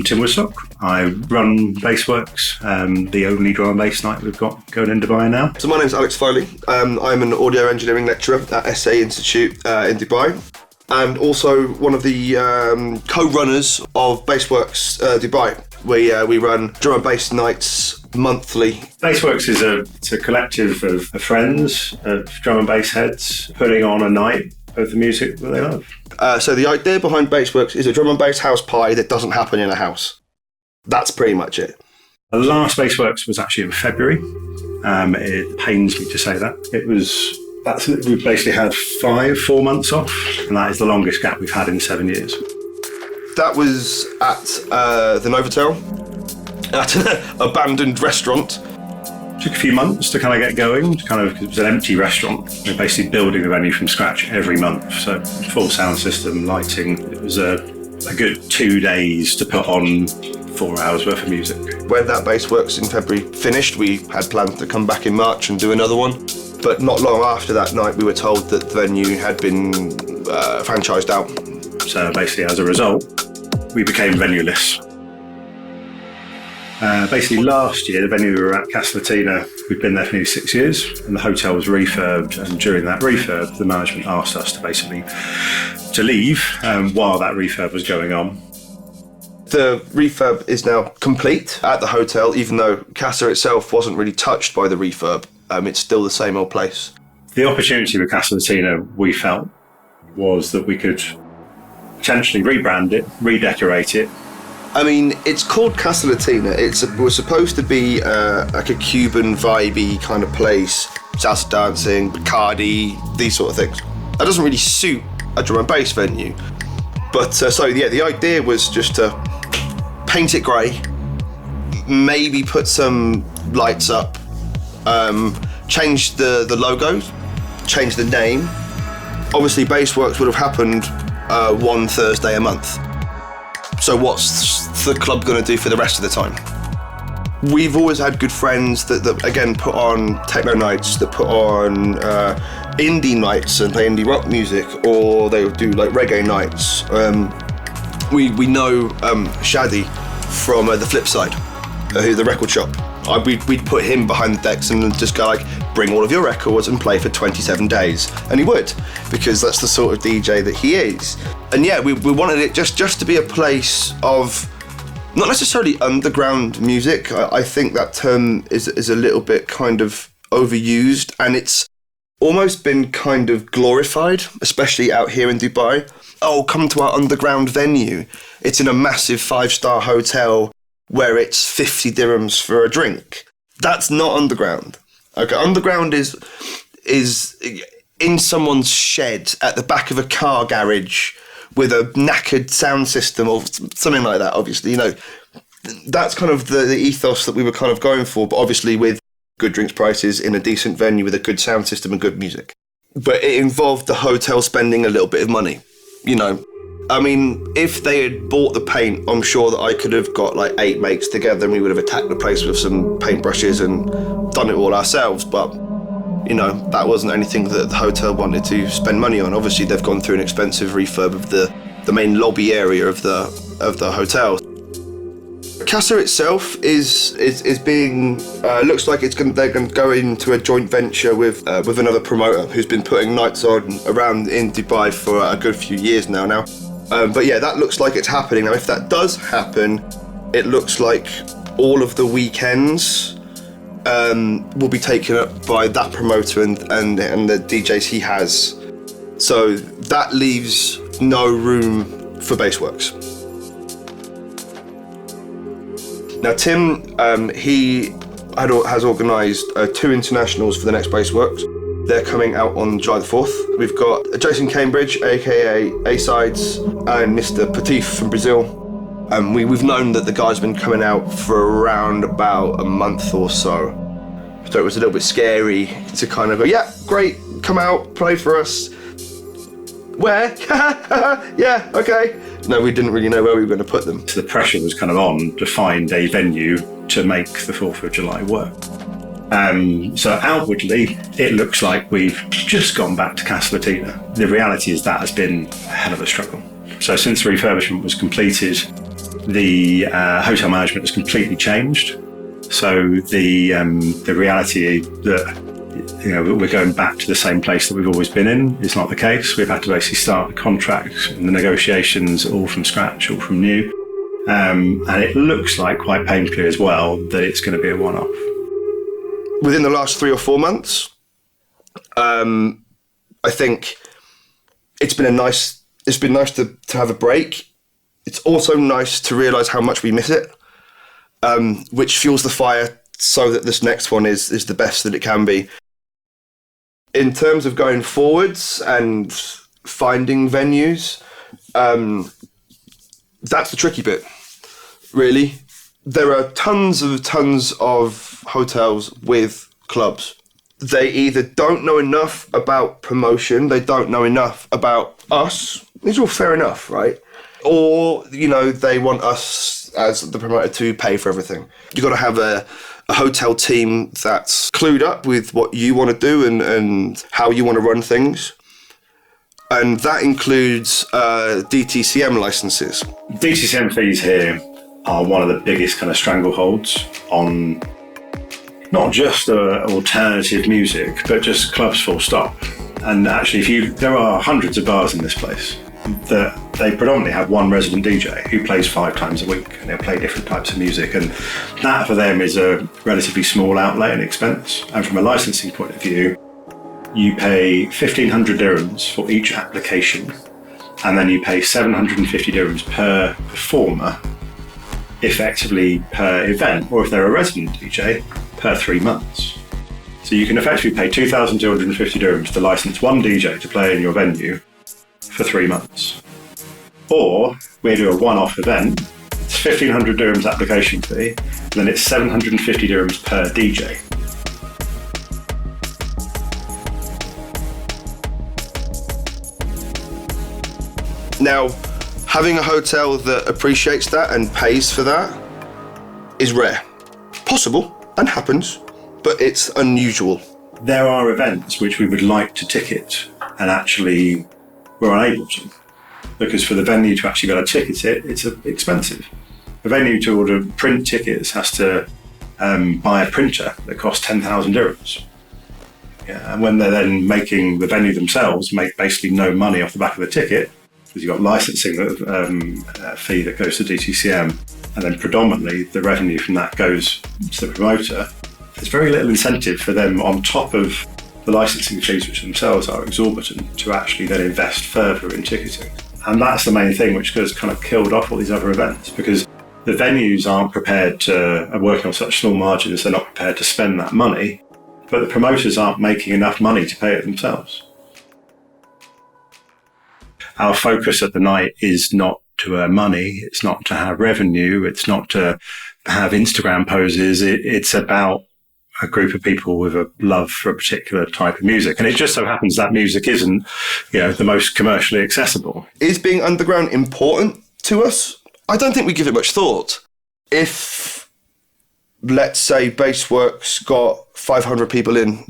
Tim Woodstock. I run Bassworx, the only drum and bass night we've got going in Dubai now. So my name's Alex Foley. I'm an audio engineering lecturer at SA Institute in Dubai, and also one of the co-runners of Bassworx Dubai. We run drum and bass nights monthly. Bassworx is a collective of friends, of drum and bass heads, putting on a night of the music that they love. So the idea behind Bassworx is a drum and bass house party that doesn't happen in a house. That's pretty much it. The last Bassworx was actually in February. It pains me to say that. We basically had 4 months off, and that is the longest gap we've had in 7 years. That was at the Novotel, at an abandoned restaurant. Took a few months to kind of get going, because it was an empty restaurant. We're basically building the venue from scratch every month. So full sound system, lighting. It was a good 2 days to put on 4 hours worth of music. When that Bassworx in February finished, we had planned to come back in March and do another one. But not long after that night, we were told that the venue had been franchised out. So basically, as a result, we became venue-less. Basically, last year, the venue we were at, Casa Latina, we'd been there for nearly 6 years, and the hotel was refurbed. And during that refurb, the management asked us to leave while that refurb was going on. The refurb is now complete at the hotel, even though Casa itself wasn't really touched by the refurb. It's still the same old place. The opportunity with Casa Latina, we felt, was that we could potentially rebrand it, redecorate it. I mean, it's called Casa Latina. It was supposed to be like a Cuban vibey kind of place, salsa dancing, Bacardi, these sort of things. That doesn't really suit a drum and bass venue. But the idea was just to paint it grey, maybe put some lights up, change the logo, change the name. Obviously, Bassworx would have happened one Thursday a month. So what's the club going to do for the rest of the time? We've always had good friends that again put on techno nights, that put on indie nights and play indie rock music, or they would do like reggae nights. We know Shadi from The Flip Side, the record shop. We'd put him behind the decks and just go like, bring all of your records and play for 27 days. And he would, because that's the sort of DJ that he is. And yeah, we wanted it just to be a place of not necessarily underground music. I think that term is a little bit kind of overused, and it's almost been kind of glorified, especially out here in Dubai. Oh, come to our underground venue. It's in a massive 5-star hotel where it's 50 dirhams for a drink. That's not underground. Okay, underground is in someone's shed at the back of a car garage with a knackered sound system or something like that, obviously. That's kind of the ethos that we were kind of going for, but obviously with good drinks prices in a decent venue with a good sound system and good music. But it involved the hotel spending a little bit of money, I mean, if they had bought the paint, I'm sure that I could have got like 8 mates together and we would have attacked the place with some paintbrushes and done it all ourselves. But, that wasn't anything that the hotel wanted to spend money on. Obviously, they've gone through an expensive refurb of the main lobby area of the hotel. Casa itself is being looks like they're going to go into a joint venture with another promoter who's been putting nights on around in Dubai for a good few years now. But yeah, that looks like it's happening. Now, if that does happen, it looks like all of the weekends will be taken up by that promoter and the DJs he has. So that leaves no room for Bassworx. Now, Tim, he has organised 2 internationals for the next Bassworx. They're coming out on July the 4th. We've got Jason Cambridge, aka A-Sides, and Mr. Patif from Brazil. We've known that the guy's been coming out for around about a month or so. So it was a little bit scary to kind of go, yeah, great, come out, play for us. Where? Yeah, okay. No, we didn't really know where we were going to put them. So the pressure was kind of on to find a venue to make the 4th of July work. So outwardly, it looks like we've just gone back to Casa Latina. The reality is that has been a hell of a struggle. So since the refurbishment was completed, The hotel management has completely changed. So the reality that we're going back to the same place that we've always been in is not the case. We've had to basically start the contracts and the negotiations all from scratch, all from new. And it looks like quite painfully as well that it's going to be a one-off. Within the last 3 or 4 months, I think it's been nice to have a break. It's also nice to realise how much we miss it, which fuels the fire so that this next one is the best that it can be. In terms of going forwards and finding venues, that's the tricky bit, really. There are tons of hotels with clubs. They either don't know enough about promotion, they don't know enough about us. These are all fair enough, right? Or, they want us as the promoter to pay for everything. You've got to have a hotel team that's clued up with what you want to do and how you want to run things. And that includes DTCM licenses. DTCM fees here are one of the biggest kind of strangleholds on not just alternative music, but just clubs full stop. And actually, there are hundreds of bars in this place that they predominantly have one resident DJ who plays 5 times a week, and they'll play different types of music. And that for them is a relatively small outlay and expense. And from a licensing point of view, you pay 1,500 dirhams for each application, and then you pay 750 dirhams per performer, effectively per event, or if they're a resident DJ, per 3 months. So you can effectively pay 2,250 dirhams to license one DJ to play in your venue for 3 months. Or we do a one-off event, it's 1,500 dirhams application fee, and then it's 750 dirhams per DJ. Now, having a hotel that appreciates that and pays for that is rare. Possible, and happens, but it's unusual. There are events which we would like to ticket, and actually we're unable to, because for the venue to actually be able to ticket it, it's expensive. A venue to order print tickets has to buy a printer that costs 10,000 dirhams. Yeah, and when they're then making the venue themselves make basically no money off the back of the ticket, because you've got licensing fee that goes to DTCM, and then predominantly the revenue from that goes to the promoter. There's very little incentive for them on top of the licensing fees, which themselves are exorbitant, to actually then invest further in ticketing. And that's the main thing which has kind of killed off all these other events, because the venues aren't prepared to, are working on such small margins, they're not prepared to spend that money, but the promoters aren't making enough money to pay it themselves. Our focus at the night is not to earn money, it's not to have revenue, it's not to have Instagram poses, it's about a group of people with a love for a particular type of music. And it just so happens that music isn't, the most commercially accessible. Is being underground important to us? I don't think we give it much thought. If, let's say, Bassworx got 500 people in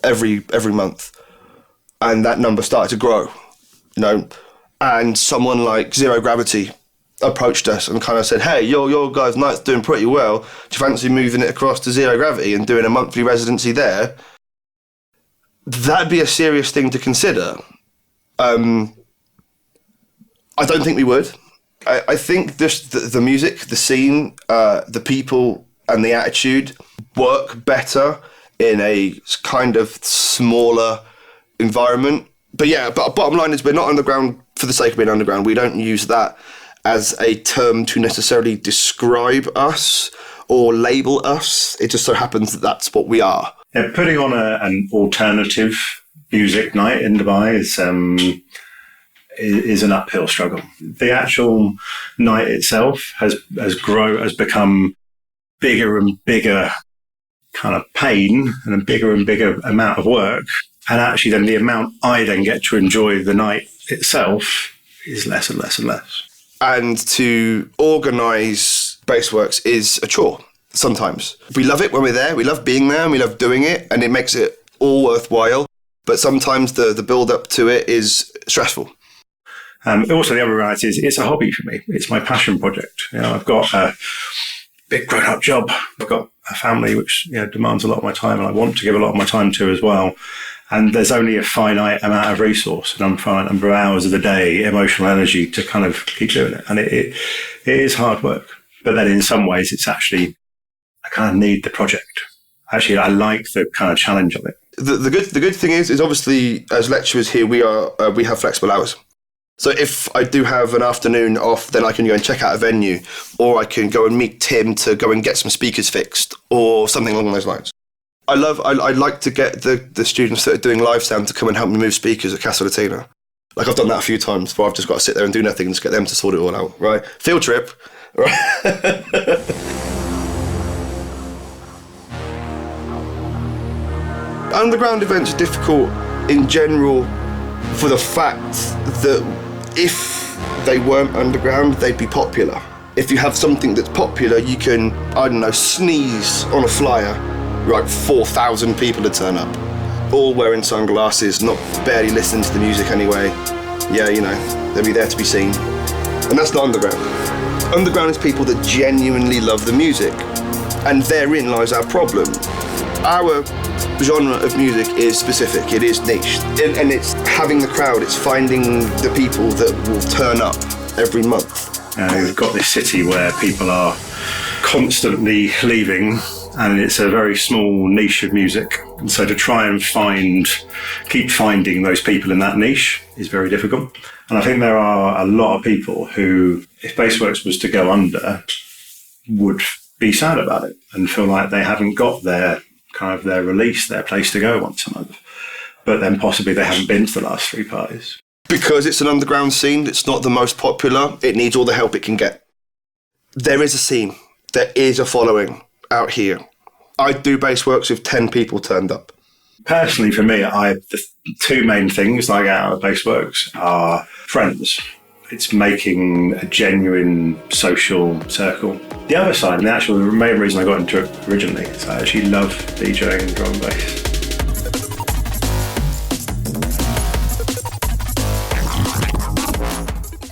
every month, and that number started to grow, and someone like Zero Gravity approached us and kind of said, hey, your guys' night's doing pretty well. Do you fancy moving it across to Zero Gravity and doing a monthly residency there? That'd be a serious thing to consider. I don't think we would. I think just the music, the scene, the people and the attitude work better in a kind of smaller environment. But bottom line is we're not underground for the sake of being underground. We don't use that as a term to necessarily describe us or label us. It just so happens that that's what we are. Yeah, putting on an alternative music night in Dubai is an uphill struggle. The actual night itself has become bigger and bigger kind of pain and a bigger amount of work. And actually then the amount I then get to enjoy the night itself is less and less and less. And to organise Bassworx is a chore sometimes. We love it when we're there, we love being there and we love doing it, and it makes it all worthwhile. But sometimes the build-up to it is stressful. Also, the other reality is it's a hobby for me. It's my passion project. I've got a big grown-up job. I've got a family which demands a lot of my time, and I want to give a lot of my time to as well. And there's only a finite amount of resource, an infinite number of hours of the day, emotional energy to kind of keep doing it. And it is hard work. But then in some ways, it's actually, I kind of need the project. Actually, I like the kind of challenge of it. The good thing is obviously as lecturers here, we have flexible hours. So if I do have an afternoon off, then I can go and check out a venue, or I can go and meet Tim to go and get some speakers fixed, or something along those lines. I like to get the students that are doing live sound to come and help me move speakers at Casa Latina. Like I've done that a few times where I've just got to sit there and do nothing and just get them to sort it all out, right? Field trip, right? Underground events are difficult in general for the fact that if they weren't underground, they'd be popular. If you have something that's popular, you can, I don't know, sneeze on a flyer, right, 4,000 people to turn up, all wearing sunglasses, not barely listening to the music anyway. Yeah, they'll be there to be seen. And that's not underground. Underground is people that genuinely love the music, and therein lies our problem. Our genre of music is specific, it is niche, and it's having the crowd, it's finding the people that will turn up every month. We've got this city where people are constantly leaving, and it's a very small niche of music. And so to try and keep finding those people in that niche is very difficult. And I think there are a lot of people who, if Bassworx was to go under, would be sad about it and feel like they haven't got their release, their place to go once a month. But then possibly they haven't been to the last 3 parties. Because it's an underground scene, it's not the most popular, it needs all the help it can get. There is a scene, there is a following out here. I'd do Bassworx if 10 people turned up. Personally, for me, the 2 main things I get out of Bassworx are friends. It's making a genuine social circle. The other side, and the main reason I got into it originally, is I actually love DJing drum and bass.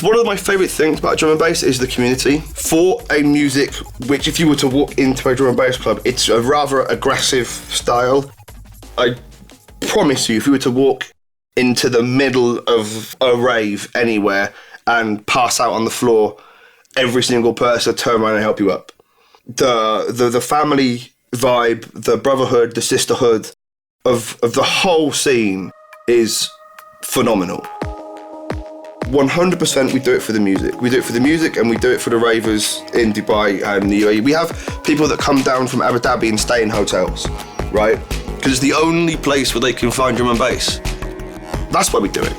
One of my favourite things about drum and bass is the community. For a music which, if you were to walk into a drum and bass club, it's a rather aggressive style. I promise you, if you were to walk into the middle of a rave anywhere and pass out on the floor, every single person would turn around and help you up. The family vibe, the brotherhood, the sisterhood of the whole scene is phenomenal. 100% we do it for the music. We do it for the music and we do it for the ravers in Dubai and the UAE. We have people that come down from Abu Dhabi and stay in hotels, right? Because it's the only place where they can find drum and bass. That's why we do it.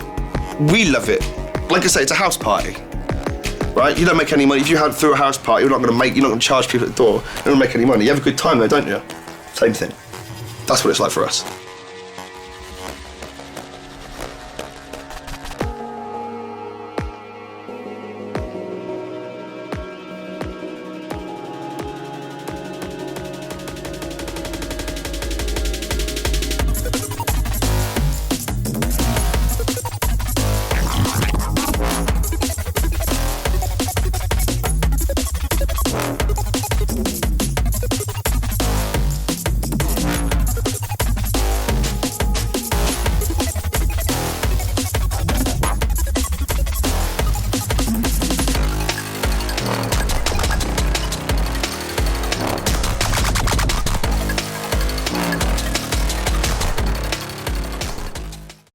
We love it. Like I say, it's a house party, right? You don't make any money. If you through a house party, you're not going to charge people at the door. You don't make any money. You have a good time though, don't you? Same thing. That's what it's like for us.